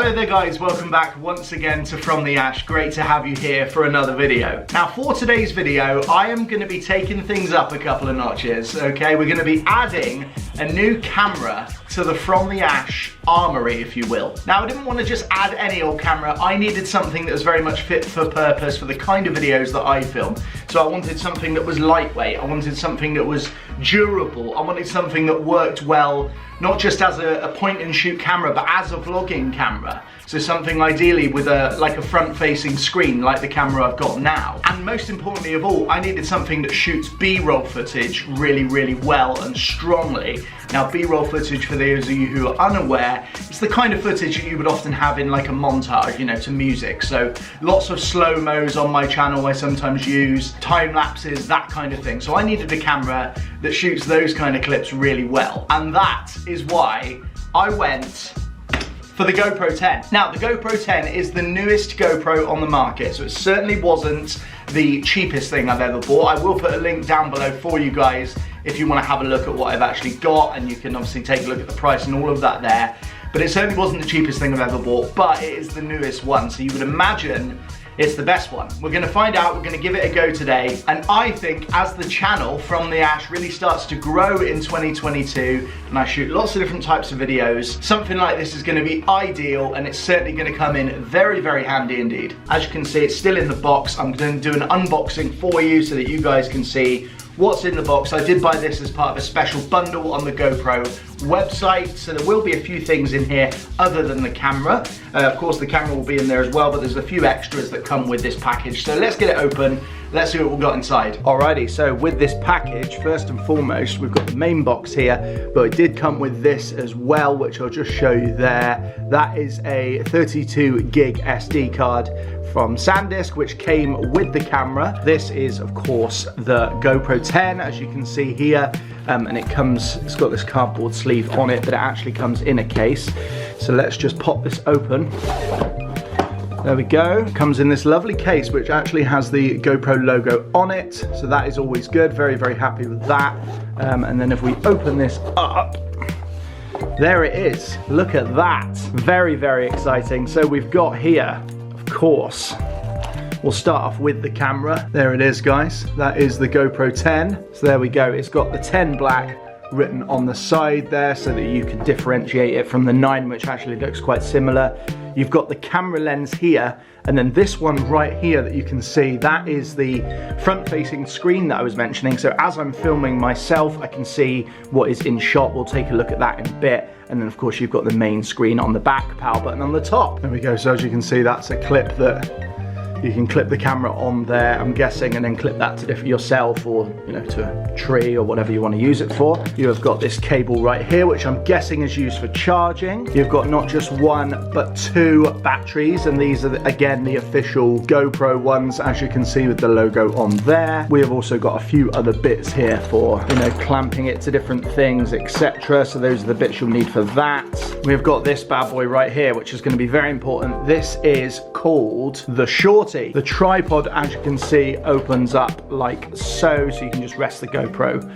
Hello there guys, welcome back once again to From the Ash. Great to have you here for another video. Now for today's video, I am going to be taking things up a couple of notches, okay? We're going to be adding a new camera to the From the Ash armory, if you will. Now I didn't want to just add any old camera, I needed something that was very much fit for purpose for the kind of videos that I film. So I wanted something that was lightweight, I wanted something that was durable, I wanted something that worked well, not just as a point and shoot camera, but as a vlogging camera. So something ideally with like a front facing screen like the camera I've got now. And most importantly of all, I needed something that shoots B-roll footage really well and strongly. Now B-roll footage, for those of you who are unaware, it's the kind of footage that you would often have in like a montage, you know, to music. So lots of slow-mos on my channel I sometimes use, time lapses, that kind of thing. So I needed a camera that shoots those kind of clips really well. And that is why I went for the GoPro 10. Now, the GoPro 10 is the newest GoPro on the market, so it certainly wasn't the cheapest thing I've ever bought. I will put a link down below for you guys if you want to have a look at what I've actually got, and you can obviously take a look at the price and all of that there. But it certainly wasn't the cheapest thing I've ever bought, but it is the newest one, so you would imagine it's the best one. We're gonna find out, we're gonna give it a go today, and I think as the channel From the Ash really starts to grow in 2022, and I shoot lots of different types of videos, something like this is gonna be ideal, and it's certainly gonna come in very handy indeed. As you can see, it's still in the box. I'm gonna do an unboxing for you so that you guys can see what's in the box. I did buy this as part of a special bundle on the GoPro website, so there will be a few things in here other than the camera. Of course the camera will be in there as well, but there's a few extras that come with this package. So let's get it open, let's see what we've got inside. Alrighty, so with this package, first and foremost, we've got the main box here, but it did come with this as well, which I'll just show you there. That is a 32 gig SD card from SanDisk, which came with the camera. This is, of course, the GoPro 10, as you can see here, and it's got this cardboard sleeve on it, but it actually comes in a case. So let's just pop this open. There we go. Comes in this lovely case, which actually has the GoPro logo on it, so that is always good. Very happy with that. And then if we open this up, there it is. Look at that. Very exciting. So we've got here, of course, we'll start off with the camera. There it is, guys. That is the GoPro 10. So there we go. It's got the 10 black written on the side there so that you can differentiate it from the 9, which actually looks quite similar. You've got the camera lens here, and then this one right here that you can see, that is the front-facing screen that I was mentioning. So as I'm filming myself, I can see what is in shot. We'll take a look at that in a bit. And then of course you've got the main screen on the back, power button on the top. There we go, so as you can see, that's a clip that you can clip the camera on there, I'm guessing, and then clip that to yourself, or you know, to a tree or whatever you want to use it for. You have got this cable right here, which I'm guessing is used for charging. You've got not just one but 2 batteries, and these are again the official GoPro ones, as you can see with the logo on there. We have also got a few other bits here for, you know, clamping it to different things, etc. So those are the bits you'll need for that. We've got this bad boy right here, which is going to be very important. This is called the Shorty. The tripod, as you can see, opens up like so you can just rest the GoPro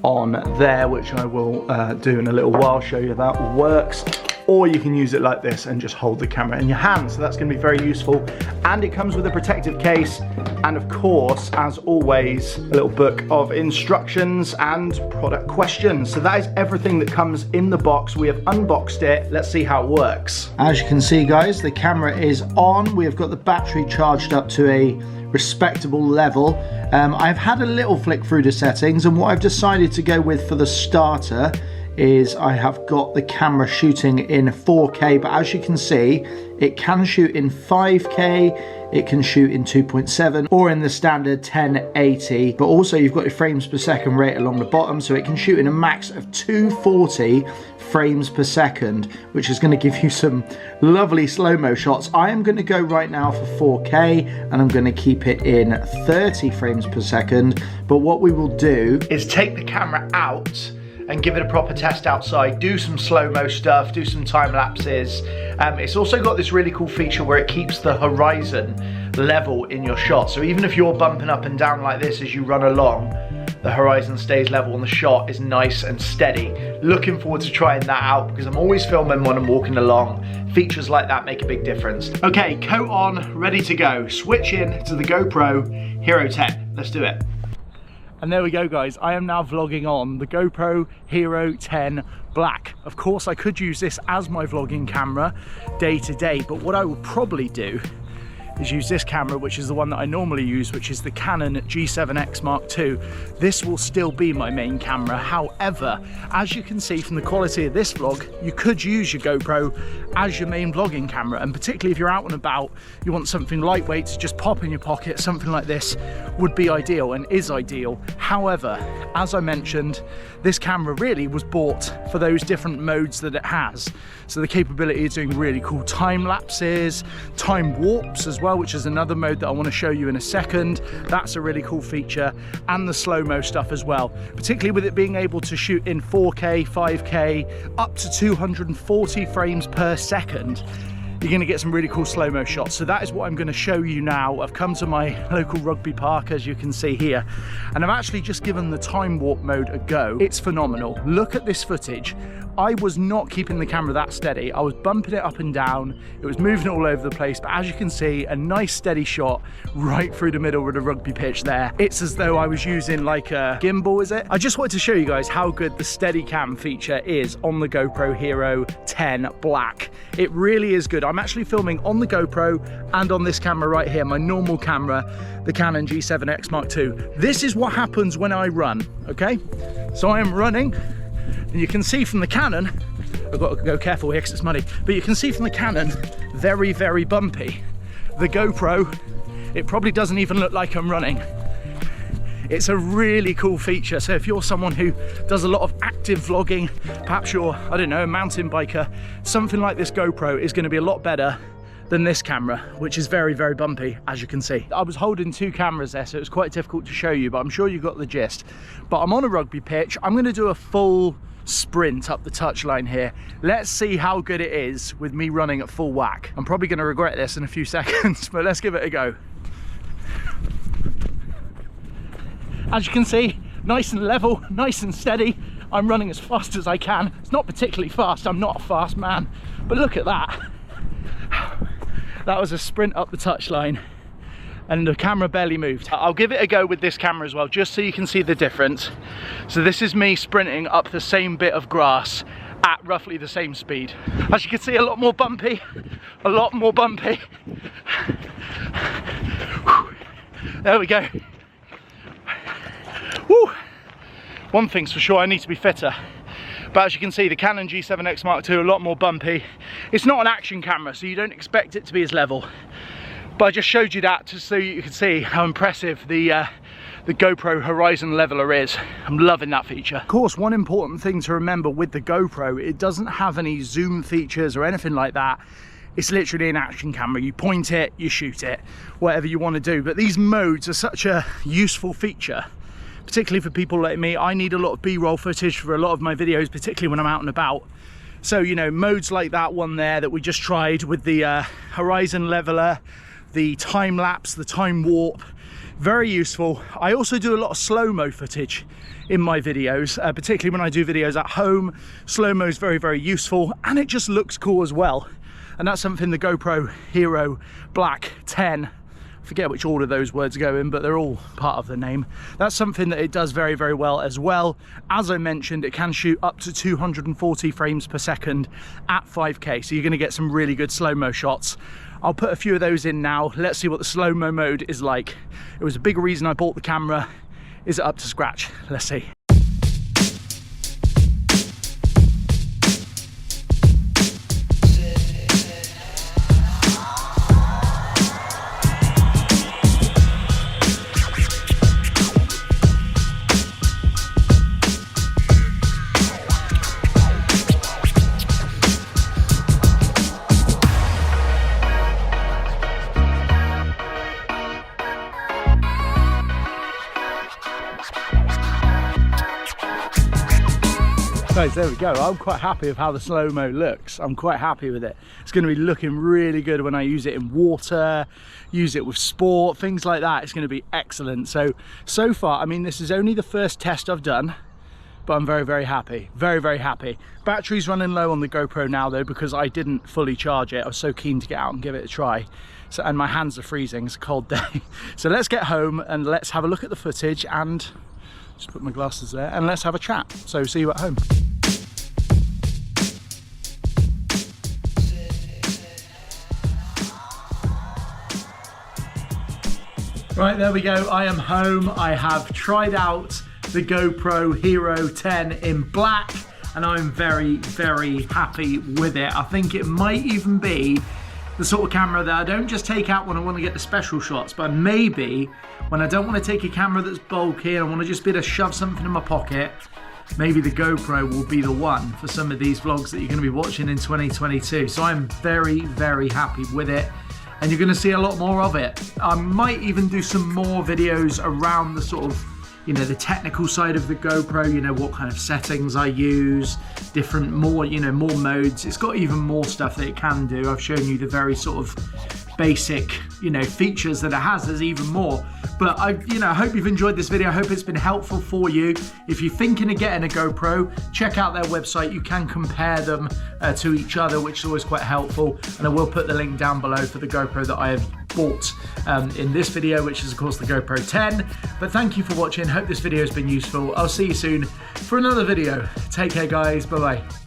on there, which I will do in a little while, show you that works. Or you can use it like this and just hold the camera in your hand, so that's going to be very useful. And it comes with a protective case, and of course, as always, a little book of instructions and product questions. So that is everything that comes in the box. We have unboxed it. Let's see how it works. As you can see, guys, the camera is on. We have got the battery charged up to a respectable level. I've had a little flick through the settings, and what I've decided to go with for the starter is I have got the camera shooting in 4K, but as you can see, it can shoot in 5K, it can shoot in 2.7, or in the standard 1080, but also you've got your frames per second rate along the bottom, so it can shoot in a max of 240 frames per second, which is going to give you some lovely slow-mo shots. I am going to go right now for 4K, and I'm going to keep it in 30 frames per second, but what we will do is take the camera out and give it a proper test outside, do some slow-mo stuff, do some time lapses. It's also got this really cool feature where it keeps the horizon level in your shot. So even if you're bumping up and down like this as you run along, the horizon stays level and the shot is nice and steady. Looking forward to trying that out because I'm always filming when I'm walking along. Features like that make a big difference. Okay, coat on, ready to go. Switch in to the GoPro Hero 10. Let's do it. And there we go, guys. I am now vlogging on the GoPro Hero 10 Black. Of course, I could use this as my vlogging camera day to day, but what I would probably do is use this camera, which is the one that I normally use, which is the Canon G7X Mark II. This will still be my main camera. However, as you can see from the quality of this vlog, you could use your GoPro as your main vlogging camera. And particularly if you're out and about, you want something lightweight to just pop in your pocket, something like this would be ideal and is ideal. However, as I mentioned, this camera really was bought for those different modes that it has. So the capability of doing really cool time lapses, time warps as well, which is another mode that I want to show you in a second. That's a really cool feature, and the slow-mo stuff as well, particularly with it being able to shoot in 4K, 5K, up to 240 frames per second. You're going to get some really cool slow-mo shots. So that is what I'm going to show you now. I've come to my local rugby park, as you can see here, and I've actually just given the time warp mode a go. It's phenomenal. Look at this footage. I was not keeping the camera that steady. I was bumping it up and down. It was moving all over the place, but as you can see, a nice steady shot right through the middle of the rugby pitch there. It's as though I was using like a gimbal, is it? I just wanted to show you guys how good the Steadicam feature is on the GoPro Hero 10 Black. It really is good. I'm actually filming on the GoPro and on this camera right here, my normal camera, the Canon G7X Mark II. This is what happens when I run, okay? So I am running, and you can see from the Canon, I've got to go careful here because it's muddy, but you can see from the Canon, very, very bumpy. The GoPro, it probably doesn't even look like I'm running. It's a really cool feature. So if you're someone who does a lot of active vlogging, perhaps you're, I don't know, a mountain biker, something like this GoPro is going to be a lot better than this camera, which is very, very bumpy, as you can see. I was holding two cameras there, so it was quite difficult to show you, but I'm sure you got the gist. But I'm on a rugby pitch. I'm going to do a full sprint up the touchline here. Let's see how good it is with me running at full whack. I'm probably going to regret this in a few seconds, but let's give it a go. As you can see, nice and level, nice and steady. I'm running as fast as I can. It's not particularly fast, I'm not a fast man, but look at that. That was a sprint up the touchline and the camera barely moved. I'll give it a go with this camera as well, just so you can see the difference. So this is me sprinting up the same bit of grass at roughly the same speed. As you can see, a lot more bumpy, a lot more bumpy. There we go. Woo. One thing's for sure, I need to be fitter. But as you can see, the Canon G7X Mark II, a lot more bumpy. It's not an action camera, so you don't expect it to be as level. But I just showed you that just so you can see how impressive the GoPro Horizon Leveler is. I'm loving that feature. Of course, one important thing to remember with the GoPro, it doesn't have any zoom features or anything like that. It's literally an action camera. You point it, you shoot it, whatever you want to do. But these modes are such a useful feature, particularly for people like me. I need a lot of B-roll footage for a lot of my videos, particularly when I'm out and about. So, you know, modes like that one there that we just tried with the Horizon Leveler, the time lapse, the time warp, very useful. I also do a lot of slow-mo footage in my videos, particularly when I do videos at home. Slow-mo is very, very useful, and it just looks cool as well. And that's something the GoPro Hero Black 10, forget which order those words go in, but they're all part of the name. That's something that it does very, very well as well. As I mentioned, it can shoot up to 240 frames per second at 5K, so you're going to get some really good slow-mo shots. I'll put a few of those in now. Let's see what the slow-mo mode is like. It was a big reason I bought the camera. Is it up to scratch? Let's see. Guys, there we go. I'm quite happy with how the slow-mo looks. I'm quite happy with it. It's going to be looking really good when I use it in water, use it with sport, things like that. It's going to be excellent. So far, I mean, this is only the first test I've done, but I'm very, very happy. Very, very happy. Battery's running low on the GoPro now though, because I didn't fully charge it. I was so keen to get out and give it a try. So, and my hands are freezing, it's a cold day. So let's get home and let's have a look at the footage and just put my glasses there and let's have a chat. So see you at home. Right, there we go. I am home. I have tried out the GoPro Hero 10 in black and I'm very, very happy with it. I think it might even be the sort of camera that I don't just take out when I want to get the special shots, but maybe when I don't want to take a camera that's bulky and I want to just be able to shove something in my pocket, maybe the GoPro will be the one for some of these vlogs that you're going to be watching in 2022. So I'm very, very happy with it. And you're going to see a lot more of it. I might even do some more videos around the sort of, you know, the technical side of the GoPro, you know, what kind of settings I use, different, more, you know, more modes. It's got even more stuff that it can do. I've shown you the very sort of basic, you know, features that it has. There's even more. But I hope you've enjoyed this video. I hope it's been helpful for you. If you're thinking of getting a GoPro, check out their website. You can compare them to each other, which is always quite helpful. And I will put the link down below for the GoPro that I have bought in this video, which is of course the GoPro 10. But thank you for watching. Hope this video has been useful. I'll see you soon for another video. Take care, guys. Bye bye.